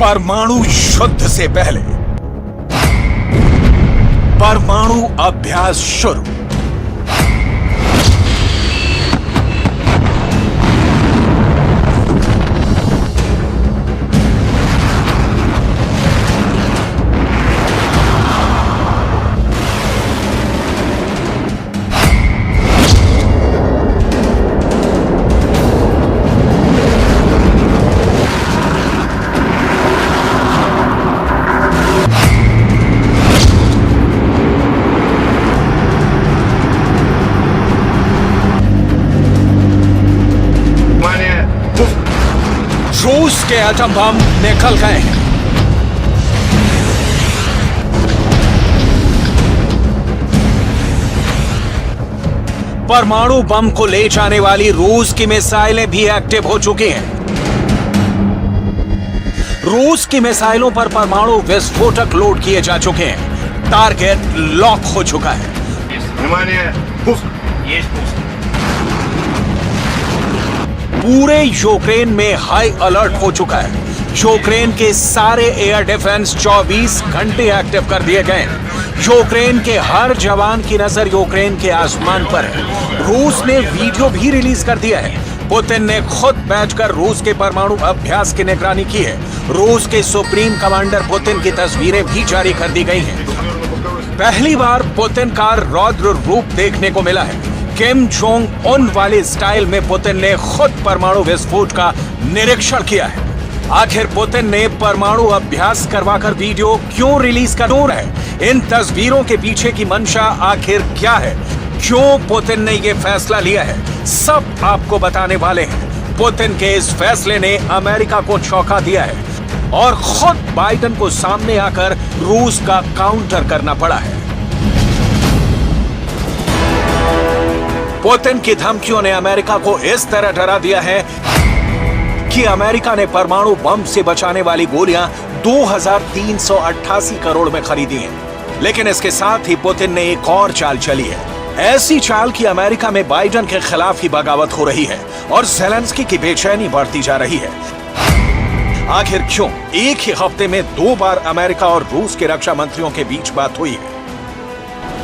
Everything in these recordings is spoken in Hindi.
परमाणु युद्ध से पहले परमाणु अभ्यास शुरू। रूस के एटम बम निकल गए हैं। परमाणु बम को ले जाने वाली रूस की मिसाइलें भी एक्टिव हो चुकी हैं। रूस की मिसाइलों पर परमाणु विस्फोटक लोड किए जा चुके हैं। टारगेट लॉक हो चुका है। पूरे यूक्रेन में हाई अलर्ट हो चुका है। यूक्रेन के सारे एयर डिफेंस 24 घंटे एक्टिव कर दिए गए हैं। यूक्रेन के हर जवान की नजर यूक्रेन के आसमान पर है। रूस ने वीडियो भी रिलीज कर दिया है। पुतिन ने खुद बैठकर रूस के परमाणु अभ्यास की निगरानी की है। रूस के सुप्रीम कमांडर पुतिन की तस्वीरें भी जारी कर दी गई हैं। पहली बार पुतिन का रौद्र रूप देखने को मिला है। किम जोंग उन वाले स्टाइल में पुतिन ने खुद परमाणु विस्फोट का निरीक्षण किया है। आखिर पुतिन ने परमाणु अभ्यास करवाकर वीडियो क्यों रिलीज कर रहा है? इन तस्वीरों के पीछे की मंशा आखिर क्या है? क्यों पुतिन ने यह फैसला लिया है? सब आपको बताने वाले हैं। पुतिन के इस फैसले ने अमेरिका को चौंका दिया है और खुद बाइडेन को सामने आकर रूस का काउंटर करना पड़ा है। पुतिन की धमकियों ने अमेरिका को इस तरह डरा दिया है कि अमेरिका ने परमाणु बम से बचाने वाली गोलियां 2388 करोड़ में खरीदी हैं। लेकिन इसके साथ ही पुतिन ने एक और चाल चली है। ऐसी चाल कि अमेरिका में बाइडेन के खिलाफ ही बगावत हो रही है और ज़ेलेंस्की की बेचैनी बढ़ती जा रही है। आखिर क्यों? एक ही हफ्ते में 2 बार अमेरिका और रूस के रक्षा मंत्रियों के बीच बात हुई है।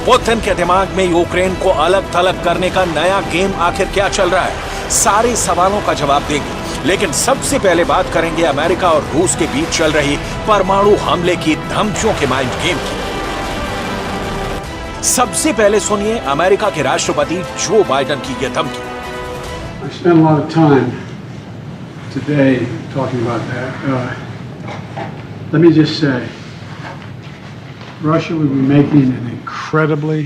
पुतिन के दिमाग में यूक्रेन को अलग थलग करने का नया गेम आखिर क्या चल रहा है? सारे सवालों का जवाब देंगे। लेकिन सबसे पहले बात करेंगे अमेरिका और रूस के बीच चल रही परमाणु हमले की धमकियों के माइंड गेम की। सबसे पहले सुनिए अमेरिका के राष्ट्रपति जो बाइडेन की यह धमकी। I spent a lot of time today talking about that. Let me just say, Russia would be making an incredibly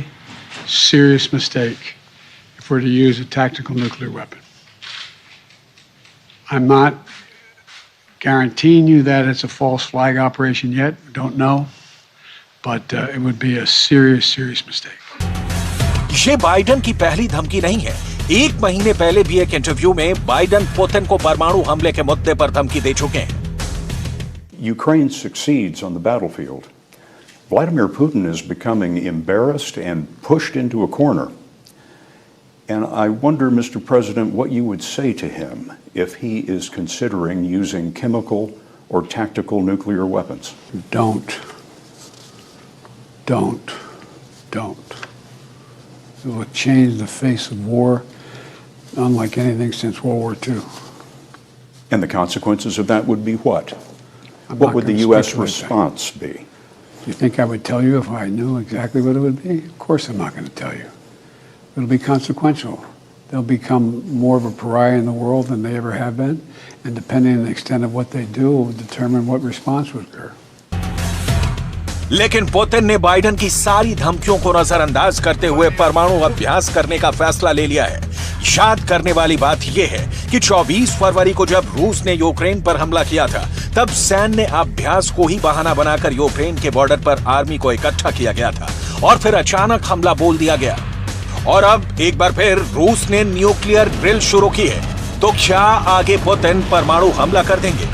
serious mistake if we're to use a tactical nuclear weapon. I'm not guaranteeing you that it's a false flag operation yet. We don't know. But it would be a serious mistake. ये बाइडेन की पहली धमकी नहीं है। 1 महीने पहले भी एक इंटरव्यू में बाइडेन पुतिन को परमाणु हमले के मुद्दे पर धमकी दे चुके हैं। Ukraine succeeds on the battlefield. Vladimir Putin is becoming embarrassed and pushed into a corner. And I wonder, Mr. President, what you would say to him if he is considering using chemical or tactical nuclear weapons. Don't. It will change the face of war unlike anything since World War II. And the consequences of that would be what? What would the U.S. response be? You think I would tell you if I knew exactly what it would be? Of course I'm not going to tell you. It'll be consequential. They'll become more of a pariah in the world than they ever have been, and depending on the extent of what they do will determine what response would occur. लेकिन पुतिन ने बाइडेन की सारी धमकियों को नजरअंदाज करते हुए परमाणु अभ्यास करने का फैसला ले लिया है। याद करने वाली बात यह है कि 24 फरवरी को जब रूस ने यूक्रेन पर हमला किया था, तब सैन्य अभ्यास को ही बहाना बनाकर यूक्रेन के बॉर्डर पर आर्मी को इकट्ठा किया गया था और फिर अचानक हमला बोल दिया गया। और अब एक बार फिर रूस ने न्यूक्लियर ड्रिल शुरू की है। तो क्या आगे पुतिन परमाणु हमला कर देंगे?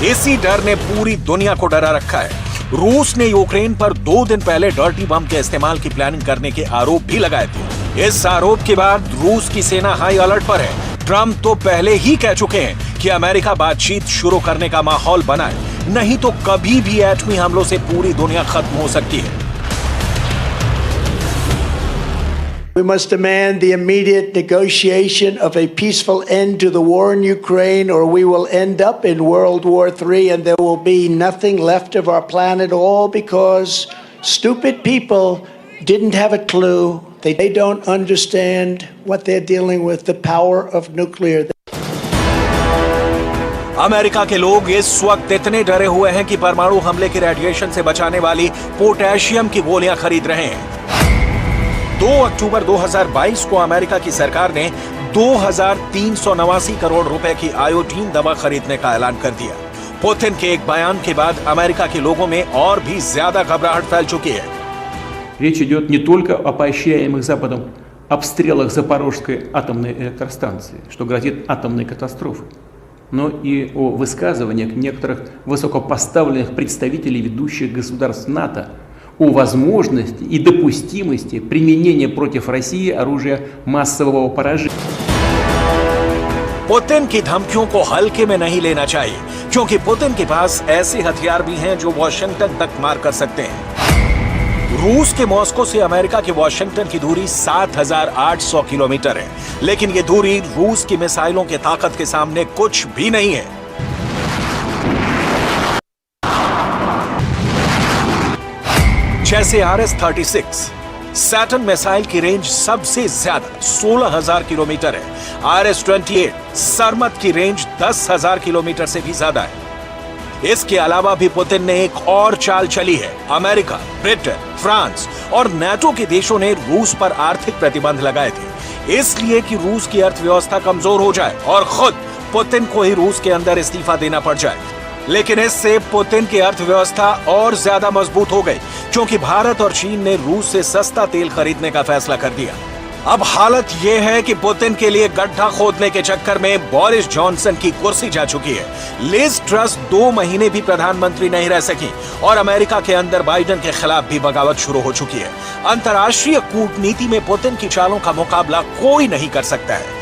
इसी डर ने पूरी दुनिया को डरा रखा है। रूस ने यूक्रेन पर 2 दिन पहले डर्टी बम के इस्तेमाल की प्लानिंग करने के आरोप भी लगाए थे। इस आरोप के बाद रूस की सेना हाई अलर्ट पर है। ट्रंप तो पहले ही कह चुके हैं कि अमेरिका बातचीत शुरू करने का माहौल बनाए, नहीं तो कभी भी एटमी हमलों से पूरी दुनिया खत्म हो सकती है। We must demand the immediate negotiation of a peaceful end to the war in Ukraine, or we will end up in World War III and there will be nothing left of our planet, all because stupid people didn't have a clue. They don't understand what they're dealing with, the power of nuclear. America के लोग इस वक्त इतने डरे हुए हैं कि परमाणु हमले की रेडिएशन से बचाने वाली पोटेशियम की गोलियां खरीद रहे हैं। 2 अक्टूबर 2022 को अमेरिका की सरकार ने 2389 करोड़ रुपए की आयोडीन दवा खरीदने का ऐलान कर दिया। पुतिन के एक बयान के बाद अमेरिका के लोगों में और भी ज्यादा घबराहट फैल चुकी है। Речь идет не только о поощряемых Западом обстрелах Запорожской атомной электростанции, что грозит атомной катастрофой, но и о высказываниях некоторых высокопоставленных представителей ведущих государств НАТО о возможности и допустимости применения против России оружия массового поражения. पुतिन की धमकियों को हल्के में नहीं लेना चाहिए, क्योंकि पुतिन के पास ऐसे हथियार भी हैं जो वॉशिंगटन तक मार कर सकते हैं। रूस के मॉस्को से अमेरिका के वॉशिंगटन की दूरी 7,800 किलोमीटर है, लेकिन ये दूरी रूस की मिसाइलों की ताकत के सामने कुछ भी नहीं है। जैसे RS-36 सैटर्न मिसाइल की रेंज सबसे ज्यादा 16,000 किलोमीटर है। RS-28 सरमत की रेंज 10,000 किलोमीटर से भी ज्यादा है। इसके अलावा भी पुतिन ने एक और चाल चली है। अमेरिका, ब्रिटेन, फ्रांस और नाटो के देशों ने रूस पर आर्थिक प्रतिबंध लगाए थे, इसलिए कि रूस की अर्थव्यवस्था कमजोर हो जाए और खुद पुतिन को ही रूस के अंदर इस्तीफा देना पड़ जाए। लेकिन इससे पुतिन की अर्थव्यवस्था और ज्यादा मजबूत हो गई, क्योंकि भारत और चीन ने रूस से सस्ता तेल खरीदने का फैसला कर दिया। अब हालत यह है कि पुतिन के लिए गड्ढा खोदने के चक्कर में बोरिस जॉनसन की कुर्सी जा चुकी है। लिज ट्रस 2 महीने भी प्रधानमंत्री नहीं रह सकी और अमेरिका के अंदर बाइडेन के खिलाफ भी बगावत शुरू हो चुकी है। अंतर्राष्ट्रीय कूटनीति में पुतिन की चालों का मुकाबला कोई नहीं कर सकता है।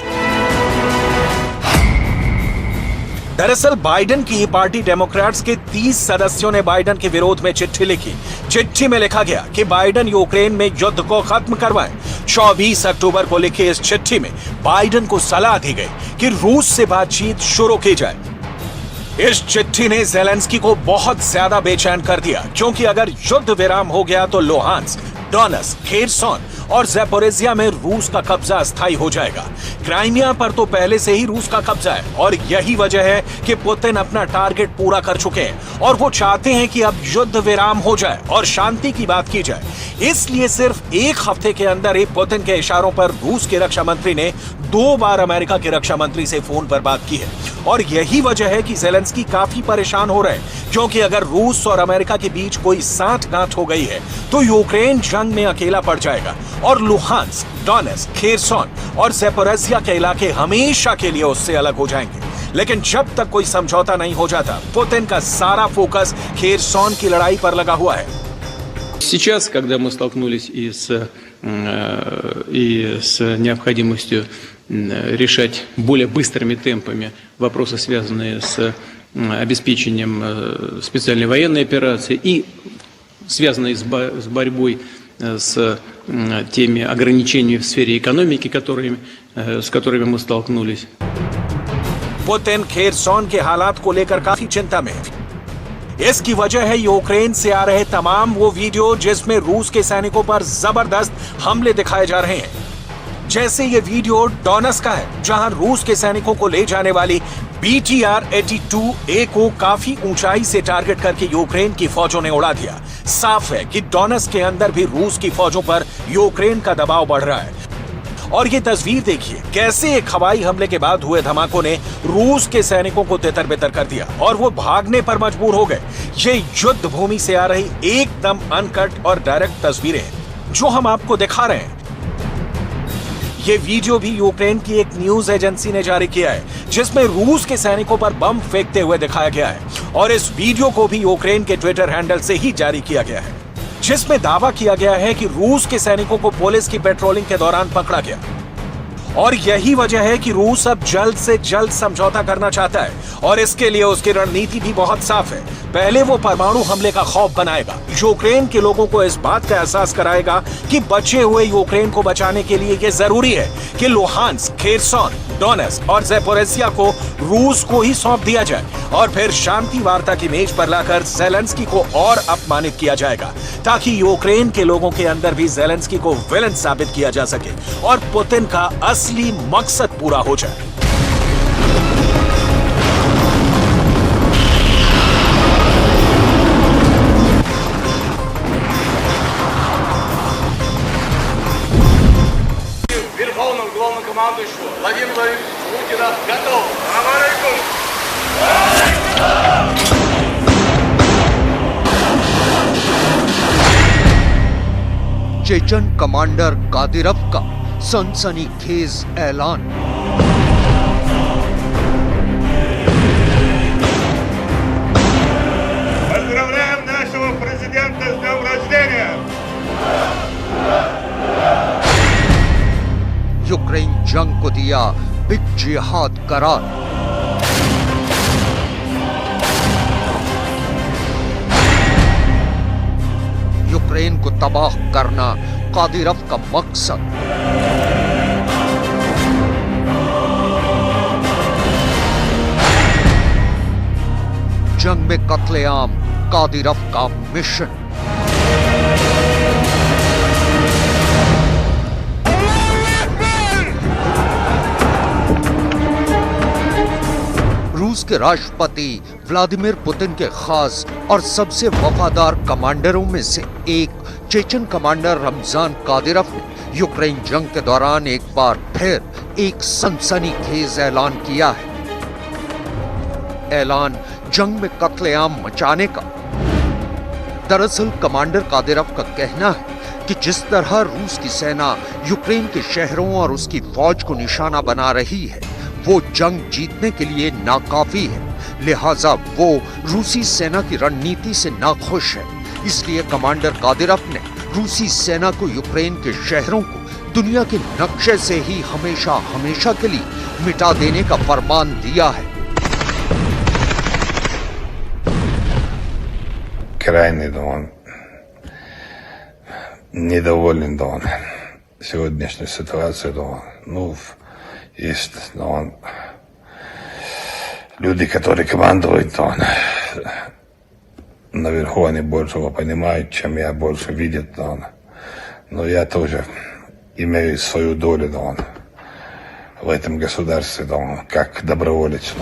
दरअसल बाइडेन की पार्टी डेमोक्रेट्स के 30 सदस्यों ने बाइडेन के विरोध में चिट्ठी लिखी। चिट्ठी में लिखा गया कि बाइडेन यूक्रेन में युद्ध को खत्म करवाएं। 24 अक्टूबर को लिखी इस चिट्ठी में बाइडेन को सलाह दी गई कि रूस से बातचीत शुरू की जाए। इस चिट्ठी ने ज़ेलेंस्की को बहुत ज्यादा बेचैन कर दिया, क्योंकि अगर युद्ध विराम हो गया तो लुहांस्क, डोनेत्स्क, खेरसोन और ज़ैपोरिज़िया में रूस का कब्जा अस्थायी हो जाएगा। क्राइमिया पर तो पहले से ही रूस का कब्जा है और यही वजह है कि पुतिन अपना टारगेट पूरा कर चुके हैं और वो चाहते हैं कि अब युद्ध विराम हो जाए और शांति की बात की जाए। इसलिए सिर्फ 1 हफ्ते के अंदर ही पुतिन के इशारों पर रूस के रक्षा मंत्री ने 2 बार अमेरिका के रक्षा मंत्री से फोन पर बात की है और यही वजह है कि ज़ेलेंस्की काफी परेशान हो रहे हैं, क्योंकि अगर रूस और अमेरिका के बीच कोई साठगांठ हो गई है तो यूक्रेन जंग में अकेला पड़ जाएगा और लुहांस्क, डोनेत्स्क, खेरसोन और ज़ैपोरिज़िया के इलाके हमेशा के लिए उससे अलग हो जाएंगे। लेकिन जब तक कोई समझौता नहीं हो जाता, पुतिन का सारा फोकस खेरसोन की लड़ाई पर लगा हुआ है। Сейчас, когда мы столкнулись и с необходимостью решать более быстрыми темпами вопросы, связанные с обеспечением специальной военной операции и связанные с борьбой с теми ограничениями в сфере экономики, с которыми мы столкнулись. पुतिन खेरसोन के हालात को लेकर काफी चिंता में। इसकी वजह है यूक्रेन से आ रहे तमाम वो वीडियो जिसमें रूस के सैनिकों पर जबरदस्त हमले दिखाए जा रहे हैं। जैसे ये वीडियो डोनेत्स्क का है, जहां रूस के सैनिकों को ले जाने वाली BTR-82A को काफी ऊंचाई से टारगेट करके यूक्रेन की फौजों ने उड़ा दिया। साफ है कि डोनेत्स्क के अंदर भी रूस की फौजों पर यूक्रेन का दबाव बढ़ रहा है। और ये तस्वीर देखिए, कैसे एक हवाई हमले के बाद हुए धमाकों ने रूस के सैनिकों को तितर-बितर कर दिया और वो भागने पर मजबूर हो गए। ये युद्ध भूमि से आ रही एकदम अनकट और डायरेक्ट तस्वीरें हैं जो हम आपको दिखा रहे हैं। ये वीडियो भी यूक्रेन की एक न्यूज एजेंसी ने जारी किया है, जिसमें रूस के सैनिकों पर बम फेंकते हुए दिखाया गया है और इस वीडियो को भी यूक्रेन के ट्विटर हैंडल से ही जारी किया गया है, जिसमें दावा किया गया है कि रूस के सैनिकों को पुलिस की पेट्रोलिंग के दौरान पकड़ा गया। और यही वजह है कि रूस अब जल्द से जल्द समझौता करना चाहता है और इसके लिए उसकी रणनीति भी बहुत साफ है। पहले वो परमाणु हमले का खौफ बनाएगा, यूक्रेन के लोगों को इस बात का एहसास कराएगा कि बचे हुए यूक्रेन को बचाने के लिए ये जरूरी है कि लुहांस्क, खेरसॉन, डोनेट्स्क और ज़ेपोरिज़िया को रूस को ही सौंप दिया जाए और फिर शांति वार्ता की मेज पर लाकर ज़ेलेंस्की को और अपमानित किया जाएगा ताकि यूक्रेन के लोगों के अंदर भी ज़ेलेंस्की को विलन साबित किया जा सके और पुतिन का असली मकसद पूरा हो जाए। Верховному главнокомандующему Владимиру Владимировичу Путину готов. चेचन कमांडर कादिरव का सनसनीखेज ऐलान। Поздравляем нашего президента с днем рождения! यूक्रेन जंग को दिया बिग जिहाद करार। यूक्रेन को तबाह करना कादिरव का मकसद। जंग में कत्लेआम कादिरव का मिशन। रूस के राष्ट्रपति व्लादिमीर पुतिन के खास और सबसे वफादार कमांडरों में से एक चेचन कमांडर रमजान कादिरव ने यूक्रेन जंग के दौरान एक बार फिर एक सनसनीखेज ऐलान किया है। ऐलान जंग में कत्लेआम मचाने का। दरअसल कमांडर कादिरव का कहना है कि जिस तरह रूस की सेना यूक्रेन के शहरों और उसकी फौज को निशाना बना रही है वो जंग जीतने के लिए नाकाफी है, लिहाजा वो रूसी सेना की रणनीति से नाखुश है। इसलिए कमांडर कादिरव ने रूसी सेना को यूक्रेन के शहरों को दुनिया के नक्शे से ही हमेशा हमेशा के लिए मिटा देने का फरमान दिया है। Крайне недоволен сегодняшней ситуацией. Есть люди, которые командуют наверху, они больше его понимают, чем я, больше видят. Но я тоже имею свою долю в этом गосударстве, как доброволец.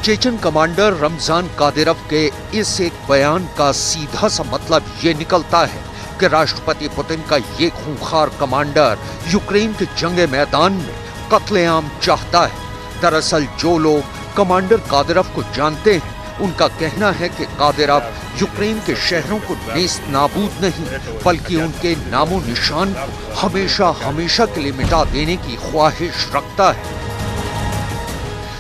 चेचन कमांडर रमजान कादिरव के इस एक बयान का सीधा सा मतलब ये निकलता है कि राष्ट्रपति पुतिन का ये खूंखार कमांडर यूक्रेन के जंगे मैदान में कत्लेआम चाहता है। दरअसल जो लोग कमांडर कादिरव को जानते हैं उनका कहना है कि कादिरव यूक्रेन के शहरों को नेस्त नाबूद नहीं बल्कि उनके नामो निशान को हमेशा हमेशा के लिए मिटा देने की ख्वाहिश रखता है।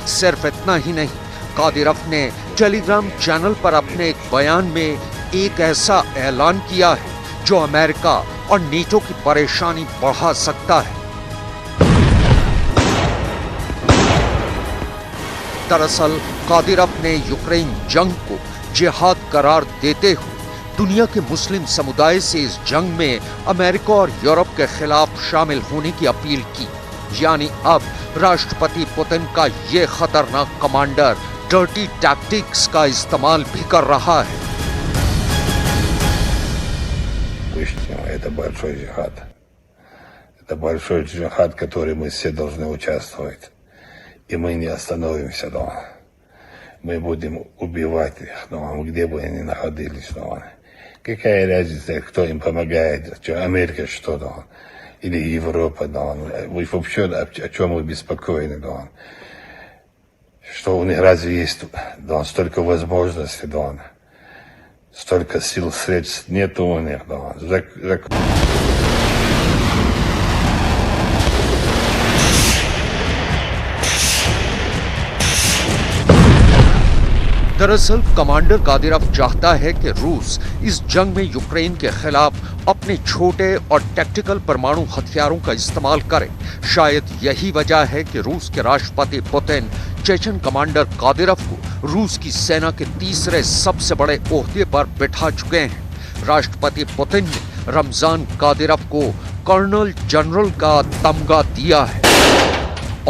सिर्फ इतना ही नहीं, कादिरव ने टेलीग्राम चैनल पर अपने एक बयान में एक ऐसा ऐलान किया है जो अमेरिका और नेटो की परेशानी बढ़ा सकता है। दरअसल कादिरव ने यूक्रेन जंग को जिहाद करार देते हुए दुनिया के मुस्लिम समुदाय से इस जंग में अमेरिका और यूरोप के खिलाफ शामिल होने की अपील की। यानी अब राष्ट्रपति पुतिन का ये खतरनाक कमांडर डर्टी टैक्टिक्स का इस्तेमाल भी कर रहा है। Это большой джихад. Это большой джихад, в который мы все должны участвовать. И мы не остановимся. Мы будем убивать их, где бы они находились. Какая разница, кто им помогает, Америка что-то, или Европа. Вы вообще о чем вы беспокоены? Что у них разве есть столько возможностей? Столько сил, средств нет у них. दरअसल कमांडर कादिरोव चाहता है कि रूस इस जंग में यूक्रेन के खिलाफ अपने छोटे और टैक्टिकल परमाणु हथियारों का इस्तेमाल करे। शायद यही वजह है कि रूस के राष्ट्रपति पुतिन चेचन कमांडर कादिरोव को रूस की सेना के तीसरे सबसे बड़े ओहदे पर बिठा चुके हैं। राष्ट्रपति पुतिन ने रमजान कादिरोव को कर्नल जनरल का तमगा दिया है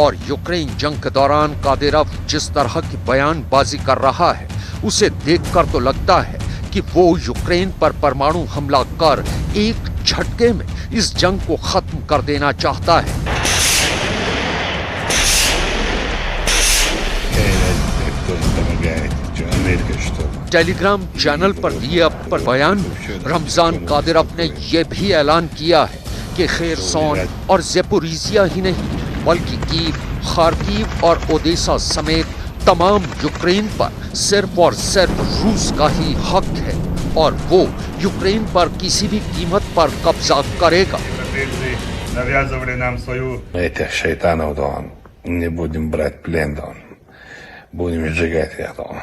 और यूक्रेन जंग के दौरान कादिरोव जिस तरह की बयानबाजी कर रहा है उसे देखकर तो लगता है कि वो यूक्रेन पर परमाणु हमला कर एक झटके में इस जंग को खत्म कर देना चाहता है। टेलीग्राम चैनल पर दिए अपने बयान में रमजान कादिरोव ने यह भी ऐलान किया है कि खेरसोन और ज़ेपोरिजिया ही नहीं बल्कि कीव, खार्किव और ओडेसा समेत तमाम यूक्रेन पर सिर्फ और सिर्फ रूस का ही हक है और वो यूक्रेन पर किसी भी कीमत पर कब्जा करेगा। Этих шайтанов, да, не будем брать плен, да, будем сжигать их, да.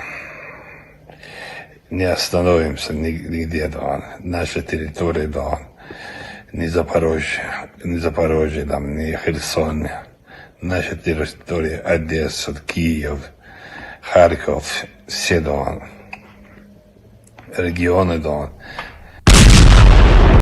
Не остановимся нигде, да, наши территории, да, ни Запорожье, да, ни Херсон, наши территории, Одесса, Киев, Харьков, все, да, регионы, да,